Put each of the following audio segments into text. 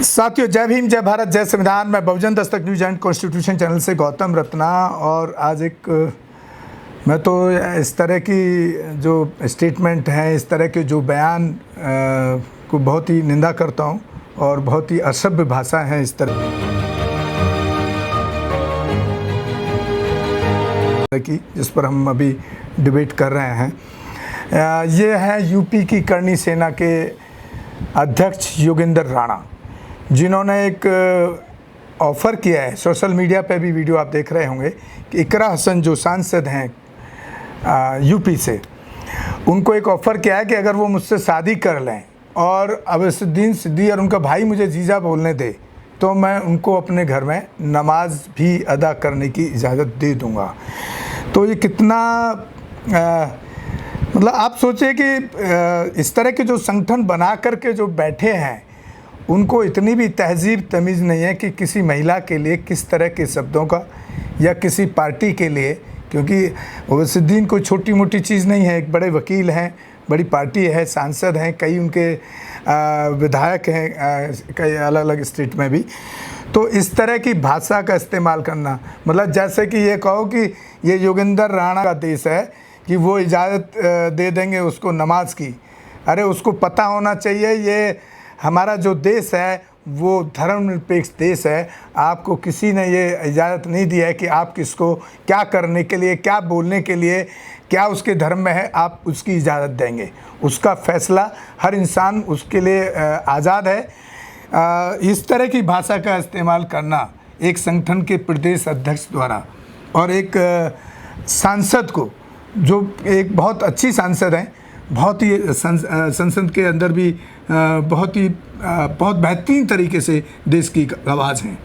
साथियों, जय भीम, जय भारत, जय संविधान। मैं बहुजन Dastak news and constitution channel से गौतम रत्ना। और आज मैं तो इस तरह की जो स्टेटमेंट हैं, इस तरह के जो बयान को बहुत ही निंदा करता हूं और बहुत ही असभ्य भाषा है इस तरह की, जिस पर हम अभी डिबेट कर रहे हैं। ये है यूपी की करनी सेना के अध्यक्ष योगेंद्र राणा, जिन्होंने एक ऑफ़र किया है। सोशल मीडिया पे भी वीडियो आप देख रहे होंगे कि इकरा हसन जो सांसद हैं यूपी से, उनको एक ऑफ़र किया है कि अगर वो मुझसे शादी कर लें और अवैसुद्दीन सिद्दीकी और उनका भाई मुझे जीजा बोलने दे तो मैं उनको अपने घर में नमाज भी अदा करने की इजाज़त दे दूँगा। तो ये कितना मतलब आप सोचिए कि इस तरह के जो संगठन बना करके जो बैठे हैं, उनको इतनी भी तहजीब तमीज़ नहीं है कि किसी महिला के लिए किस तरह के शब्दों का, या किसी पार्टी के लिए, क्योंकि अवैसुद्दीन कोई छोटी मोटी चीज़ नहीं है। एक बड़े वकील हैं, बड़ी पार्टी है, सांसद हैं, कई उनके विधायक हैं कई अलग अलग स्टेट में भी। तो इस तरह की भाषा का इस्तेमाल करना, मतलब जैसे कि ये कहो कि ये योगेंद्र राणा का देश है कि वो इजाज़त दे देंगे उसको नमाज की। अरे उसको पता होना चाहिए ये हमारा जो देश है वो धर्मनिरपेक्ष देश है। आपको किसी ने ये इजाज़त नहीं दी है कि आप किसको क्या करने के लिए, क्या बोलने के लिए, क्या उसके धर्म में है, आप उसकी इजाज़त देंगे। उसका फ़ैसला हर इंसान उसके लिए आज़ाद है। इस तरह की भाषा का इस्तेमाल करना एक संगठन के प्रदेश अध्यक्ष द्वारा और एक सांसद को, जो एक बहुत अच्छी सांसद हैं, बहुत ही संसद के अंदर भी बहुत बेहतरीन तरीके से देश की आवाज़ हैं।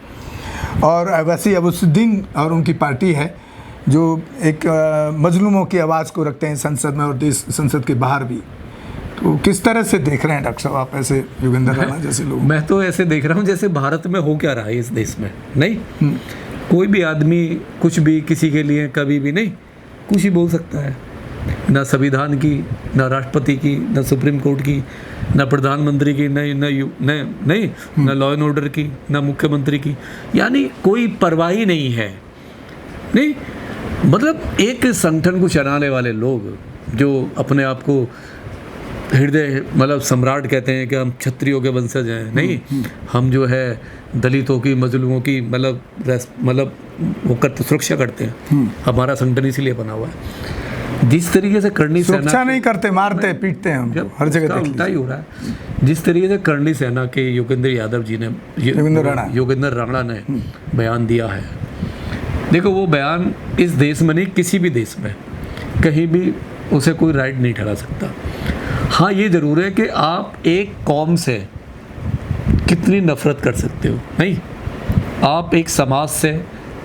और वैसे अवैसुद्दीन और उनकी पार्टी है जो एक मजलूमों की आवाज़ को रखते हैं संसद में और देश संसद के बाहर भी। तो किस तरह से देख रहे हैं डॉक्टर साहब आप ऐसे योगेंद्र राणा जैसे लोग? मैं तो ऐसे देख रहा हूँ जैसे भारत में हो क्या रहा है इस देश में। नहीं, कोई भी आदमी कुछ भी किसी के लिए कभी भी नहीं कुछ ही बोल सकता है। ना संविधान की, ना राष्ट्रपति की, ना सुप्रीम कोर्ट की, ना प्रधानमंत्री की, ना लॉ एंड ऑर्डर की, ना मुख्यमंत्री की, यानी कोई परवाह ही नहीं है। नहीं, मतलब एक संगठन को चलाने वाले लोग जो अपने आप को हृदय मतलब सम्राट कहते हैं कि हम क्षत्रियों के वंशज हैं, नहीं हम जो है दलितों की, मजलूमों की मतलब वो करते, सुरक्षा करते हैं। हमारा संगठन इसीलिए बना हुआ है। जिस तरीके से करनी सेना, सुरक्षा नहीं करते, मारते पीटते हैं हम, हर जगह उल्टा ही हो रहा है। जिस तरीके से करनी सेना के योगेंद्र यादव जी ने, योगेंद्र राणा ने बयान दिया है, देखो वो बयान इस देश में नहीं, किसी भी देश में कहीं भी उसे कोई राइट नहीं ठहरा सकता। हाँ, ये ज़रूर है कि आप एक कौम से कितनी नफ़रत कर सकते हो। नहीं, आप एक समाज से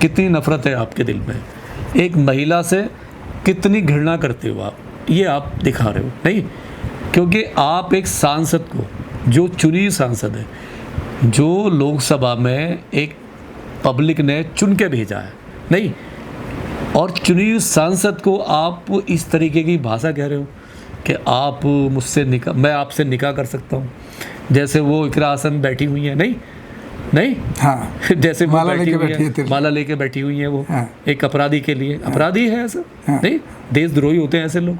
कितनी नफ़रत है आपके दिल में, एक महिला से कितनी घृणा करते हो आप, ये आप दिखा रहे हो। नहीं, क्योंकि आप एक सांसद को, जो चुनी सांसद है, जो लोकसभा में एक पब्लिक ने चुन के भेजा है, नहीं, और चुनी सांसद को आप इस तरीके की भाषा कह रहे हो कि आप मुझसे निकाह, मैं आपसे निकाह कर सकता हूँ, जैसे वो इकरा हसन बैठी हुई है। नहीं हाँ, जैसे माला लेके बैठी हुई है वो। हाँ, एक अपराधी के लिए अपराधी है ऐसा। हाँ, नहीं, देशद्रोही होते हैं ऐसे लोग।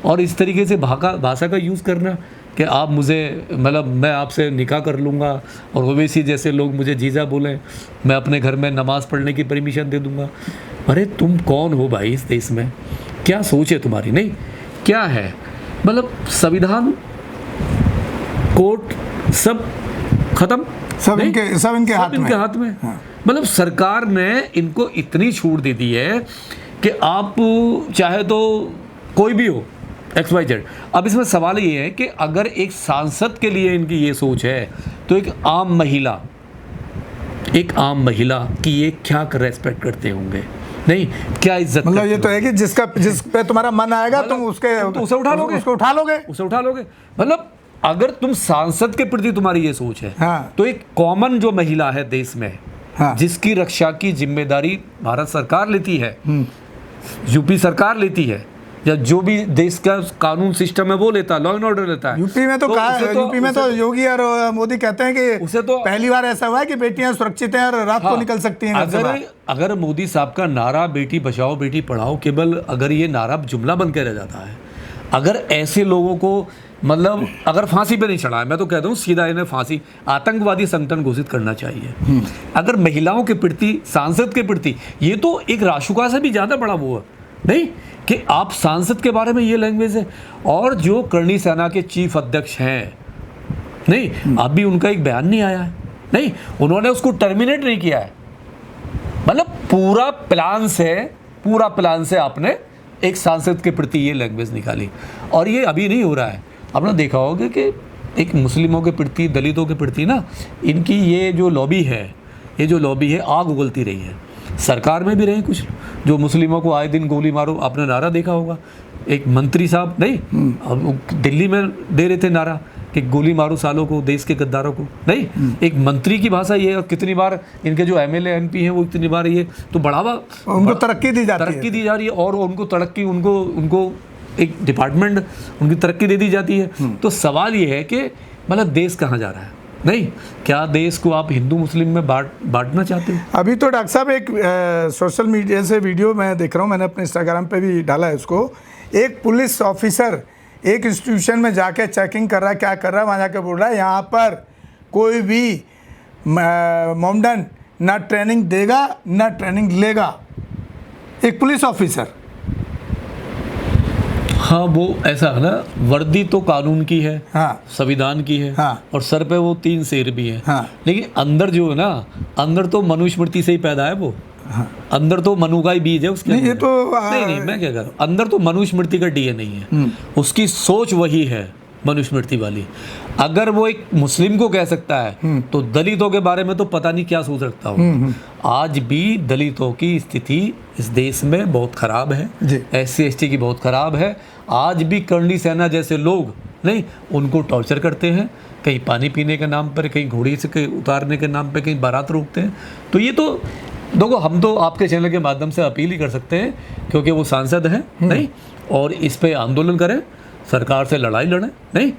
और इस तरीके से भाषा का यूज़ करना कि आप मुझे, मतलब मैं आपसे निकाह कर लूँगा और ओवैसी जैसे लोग मुझे जीजा बोलें, मैं अपने घर में नमाज़ पढ़ने की परमिशन दे दूँगा। अरे तुम कौन हो भाई इस देश में? क्या सोच है तुम्हारी? नहीं, क्या है, मतलब संविधान, कोर्ट सब खत्म, सब इनके हाथ में। हाँ। मतलब सरकार ने इनको इतनी छूट दे दी है कि आप चाहे तो कोई भी हो, XYZ। अब इसमें सवाल ये है कि अगर एक सांसद के लिए इनकी ये सोच है तो एक आम महिला की ये क्या रेस्पेक्ट करते होंगे? नहीं, क्या इज्जत, मतलब ये तो है कि जिस पे तुम्हारा मन आएगा तुम उसे उठा लोगे। मतलब अगर तुम सांसद के प्रति तुम्हारी ये सोच है, हाँ, तो एक कॉमन जो महिला है देश में, हाँ, जिसकी रक्षा की जिम्मेदारी भारत सरकार लेती है, यूपी सरकार लेती है, या जो भी देश का कानून सिस्टम है वो लेता है, लॉ एंड ऑर्डर लेता है। यूपी में तो यूपी में तो योगी और मोदी कहते हैं कि उसे तो पहली बार ऐसा हुआ है कि बेटियां सुरक्षित हैं और रात को निकल सकती हैं घर से बाहर। अगर मोदी साहब का नारा बेटी बचाओ बेटी पढ़ाओ केवल अगर ये नारा जुमला बन के रह जाता है, अगर ऐसे लोगों को मतलब अगर फांसी पे नहीं चढ़ाए, मैं तो कहता हूँ सीधा इन्हें फांसी आतंकवादी संगठन घोषित करना चाहिए। अगर महिलाओं के प्रति, सांसद के प्रति, ये तो एक राशुका से भी ज़्यादा बड़ा वो है नहीं कि आप सांसद के बारे में ये लैंग्वेज है। और जो करणी सेना के चीफ अध्यक्ष हैं, नहीं अभी उनका एक बयान नहीं आया है, नहीं उन्होंने उसको टर्मिनेट नहीं किया है। मतलब पूरा प्लान से आपने एक सांसद के प्रति ये लैंग्वेज निकाली। और ये अभी नहीं हो रहा है, आपने देखा होगा कि एक मुस्लिमों के प्रति, दलितों के प्रति ना इनकी ये जो लॉबी है आग उगलती रही है। सरकार में भी रहे कुछ जो मुस्लिमों को आए दिन गोली मारो, आपने नारा देखा होगा। एक मंत्री साहब नहीं दिल्ली में दे रहे थे नारा कि गोली मारो सालों को, देश के गद्दारों को। नहीं एक मंत्री की भाषा ये, और कितनी बार इनके जो एमएलए एमपी हैं वो इतनी बार ये तो बढ़ावा उनको तरक्की दी जा रही है और उनको तरक्की उनको एक डिपार्टमेंट उनकी तरक्की दे दी जाती है। तो सवाल ये है कि मतलब देश कहाँ जा रहा है? नहीं क्या देश को आप हिंदू मुस्लिम में बांटना चाहते हो? अभी तो डॉक्टर साहब एक सोशल मीडिया से वीडियो मैं देख रहा हूँ, मैंने अपने इंस्टाग्राम पे भी डाला है उसको। एक पुलिस ऑफिसर एक इंस्टीट्यूशन में जाके चेकिंग कर रहा है, क्या कर रहा है, वहाँ जाके बोल रहा है यहाँ पर कोई भी मोमडन ना ट्रेनिंग देगा ना ट्रेनिंग लेगा। एक पुलिस ऑफिसर। हाँ वो ऐसा है ना, वर्दी तो कानून की है, हाँ संविधान की है, हाँ और सर पे वो 3 शेर भी है, हाँ लेकिन अंदर जो है ना, अंदर तो मनुस्मृति से ही पैदा है वो, हाँ अंदर तो मनु का ही बीज है उसके। नहीं ये तो नहीं मैं क्या कर रहा हूँ, अंदर तो मनुस्मृति का डीएनए है, उसकी सोच वही है मनुस्मृति वाली। अगर वो एक मुस्लिम को कह सकता है तो दलितों के बारे में तो पता नहीं क्या सोच सकता हूँ। आज भी दलितों की स्थिति इस देश में बहुत खराब है, SC/ST की बहुत खराब है। आज भी करणी सेना जैसे लोग नहीं उनको टॉर्चर करते हैं, कहीं पानी पीने के नाम पर, कहीं घोड़ी से उतारने के नाम पर, कहीं बारात रोकते हैं। तो ये तो देखो हम तो आपके चैनल के माध्यम से अपील ही कर सकते हैं क्योंकि वो सांसद हैं नहीं, और इस पे आंदोलन करें, सरकार से लड़ाई लड़ें नहीं,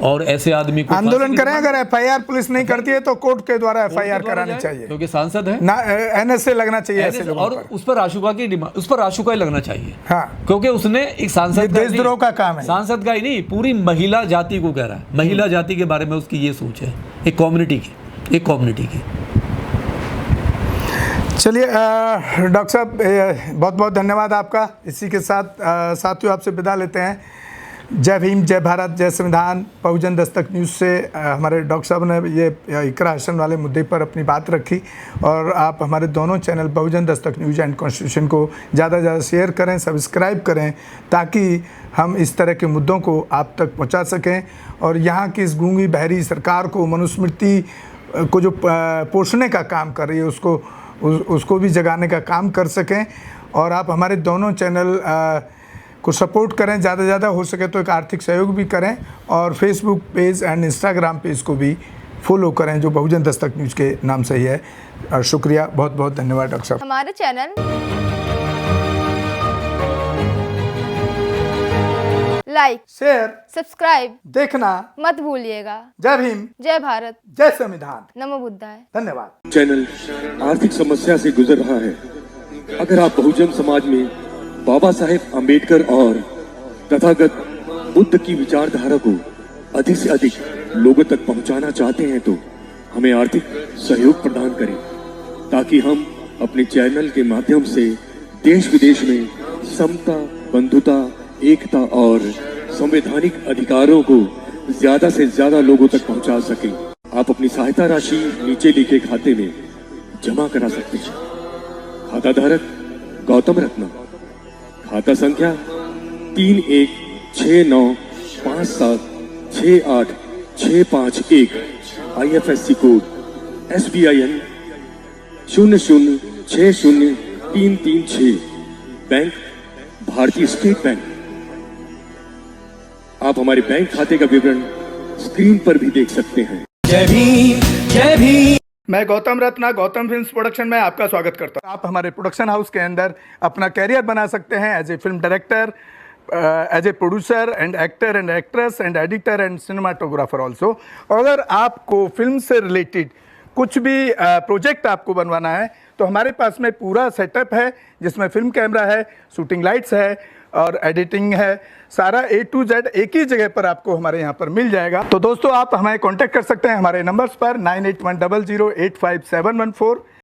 और ऐसे आदमी को आंदोलन करें। अगर FIR पुलिस नहीं करती है तो कोर्ट के द्वारा FIR करानी चाहिए क्योंकि सांसद है ना, NSA लगना चाहिए ऐसे लोगों और पर। उस पर राशुका की डिमांड, उस पर राशुका ही लगना चाहिए। हाँ क्योंकि उसने एक सांसद देशद्रोह का काम है, सांसद का ही नहीं पूरी महिला जाति को कह रहा है, महिला जाति के बारे में उसकी ये सोच है, एक कम्युनिटी की। चलिए डॉक्टर साहब बहुत बहुत धन्यवाद आपका। इसी के साथ साथियों आपसे विदा लेते हैं। जय भीम, जय भारत, जय संविधान। बहुजन दस्तक न्यूज़ से हमारे डॉक्टर साहब ने ये इकरा हसन वाले मुद्दे पर अपनी बात रखी, और आप हमारे दोनों channel Bahujan Dastak news and constitution को ज़्यादा से ज़्यादा शेयर करें, सब्सक्राइब करें, ताकि हम इस तरह के मुद्दों को आप तक पहुंचा सकें और यहाँ की इस गूंगी बहरी सरकार को, मनुस्मृति को जो पोषने का काम कर रही है उसको भी जगाने का काम कर सकें। और आप हमारे दोनों चैनल को सपोर्ट करें, ज़्यादा से ज़्यादा हो सके तो एक आर्थिक सहयोग भी करें, और Facebook page and Instagram page को भी फॉलो करें जो बहुजन दस्तक न्यूज़ के नाम से ही है। शुक्रिया, बहुत बहुत धन्यवाद डॉक्टर साहब। हमारे चैनल लाइक, शेयर, सब्सक्राइब देखना मत भूलिएगा। जय भीम, जय भारत, जय संविधान, नमो बुद्धाय। धन्यवाद। चैनल आर्थिक समस्या से गुजर रहा है। अगर आप बहुजन समाज में बाबा साहेब अम्बेडकर और तथागत बुद्ध की विचारधारा को अधिक से अधिक लोगों तक पहुंचाना चाहते हैं तो हमें आर्थिक सहयोग प्रदान करें, ताकि हम अपने चैनल के माध्यम से देश विदेश में समता, बंधुता, एकता और संवैधानिक अधिकारों को ज्यादा से ज्यादा लोगों तक पहुंचा सकें। आप अपनी सहायता राशि नीचे लिखे खाते में जमा करा सकते हैं। खाता धारक गौतम रत्ना, खाता संख्या 316957686551, IFSC कोड SBIN 0060336, बैंक भारतीय स्टेट बैंक। आप हमारे बैंक खाते का विवरण स्क्रीन पर भी देख सकते हैं। जय भीम, जय भीम। मैं गौतम रत्ना, गौतम फिल्म्स प्रोडक्शन में आपका स्वागत करता हूं। आप हमारे प्रोडक्शन हाउस के अंदर अपना कैरियर बना सकते हैं as a film director, as a producer and actor and actress and editor and cinematographer also. अगर आपको फिल्म से रिलेटेड कुछ भी प्रोजेक्ट आपको बनवाना है तो हमारे पास में पूरा सेटअप है, जिसमें फिल्म कैमरा है, शूटिंग लाइट्स है और एडिटिंग है। सारा A to Z एक ही जगह पर आपको हमारे यहाँ पर मिल जाएगा। तो दोस्तों आप हमें कांटेक्ट कर सकते हैं हमारे नंबर्स पर 9810085714।